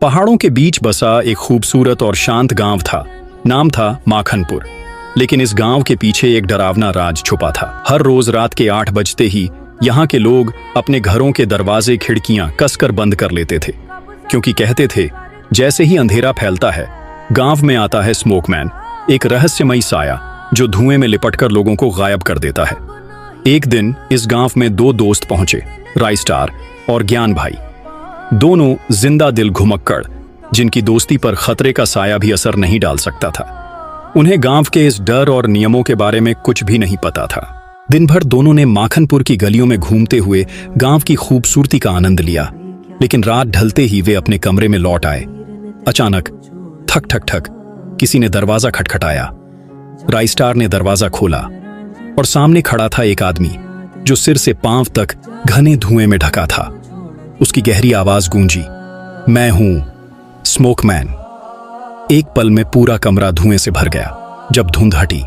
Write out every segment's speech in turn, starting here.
पहाड़ों के बीच बसा एक खूबसूरत और शांत गांव था। नाम था माखनपुर। लेकिन इस गांव के पीछे एक डरावना राज छुपा था। हर रोज रात के 8 बजते ही यहाँ के लोग अपने घरों के दरवाजे खिड़कियां कसकर बंद कर लेते थे, क्योंकि कहते थे जैसे ही अंधेरा फैलता है गांव में आता है स्मोकमैन, एक रहस्यमयी साया जो धुएं में लिपटकर लोगों को गायब कर देता है। एक दिन इस गांव में 2 दोस्त पहुंचे, राइस्टार और ज्ञान भाई। दोनों जिंदा दिल घुमक्कड़, जिनकी दोस्ती पर खतरे का साया भी असर नहीं डाल सकता था। उन्हें गांव के इस डर और नियमों के बारे में कुछ भी नहीं पता था। दिन भर दोनों ने माखनपुर की गलियों में घूमते हुए गांव की खूबसूरती का आनंद लिया। लेकिन रात ढलते ही वे अपने कमरे में लौट आए। अचानक ठक ठक ठक किसी ने दरवाजा खटखटाया। राइस्टार ने दरवाजा खोला और सामने खड़ा था एक आदमी जो सिर से पांव तक घने धुएं में ढका था। उसकी गहरी आवाज गूंजी, मैं हूं स्मोकमैन। एक पल में पूरा कमरा धुएं से भर गया। जब धुंध हटी,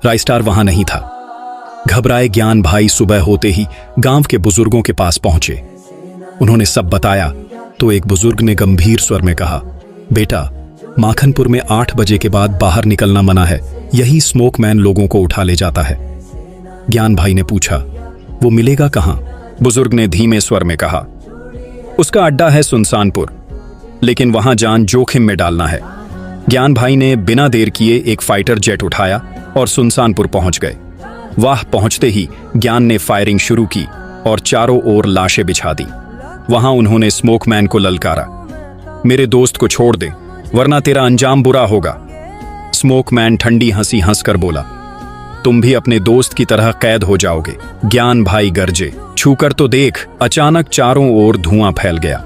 राइस्टार वहां नहीं था। घबराए ज्ञान भाई सुबह होते ही गांव के बुजुर्गों के पास पहुंचे। उन्होंने सब बताया तो एक बुजुर्ग ने गंभीर स्वर में कहा, बेटा, माखनपुर में 8 बजे के बाद बाहर निकलना मना है। यही स्मोकमैन लोगों को उठा ले जाता है। ज्ञान भाई ने पूछा, वो मिलेगा कहां? बुजुर्ग ने धीमे स्वर में कहा, उसका अड्डा है सुनसानपुर, लेकिन वहां जान जोखिम में डालना है। ज्ञान भाई ने बिना देर किए एक फाइटर जेट उठाया और सुनसानपुर पहुंच गए। वहां पहुंचते ही ज्ञान ने फायरिंग शुरू की और चारों ओर लाशें बिछा दी। वहां उन्होंने स्मोकमैन को ललकारा, मेरे दोस्त को छोड़ दे वरना तेरा अंजाम बुरा होगा। स्मोकमैन ठंडी हंसी हंसकर बोला, तुम भी अपने दोस्त की तरह कैद हो जाओगे। ज्ञान भाई गरजे, छूकर तो देख। अचानक चारों ओर धुआं फैल गया।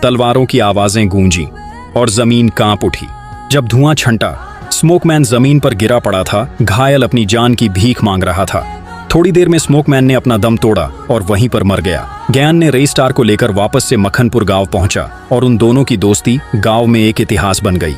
तलवारों की आवाजें गूंजी और जमीन कांप उठी। जब धुआं छंटा, स्मोकमैन जमीन पर गिरा पड़ा था, घायल अपनी जान की भीख मांग रहा था। थोड़ी देर में स्मोकमैन ने अपना दम तोड़ा और वहीं पर मर गया। ज्ञान ने राइस्टार को लेकर वापस से मखनपुर गांव पहुंचा और उन दोनों की दोस्ती गांव में एक इतिहास बन गई।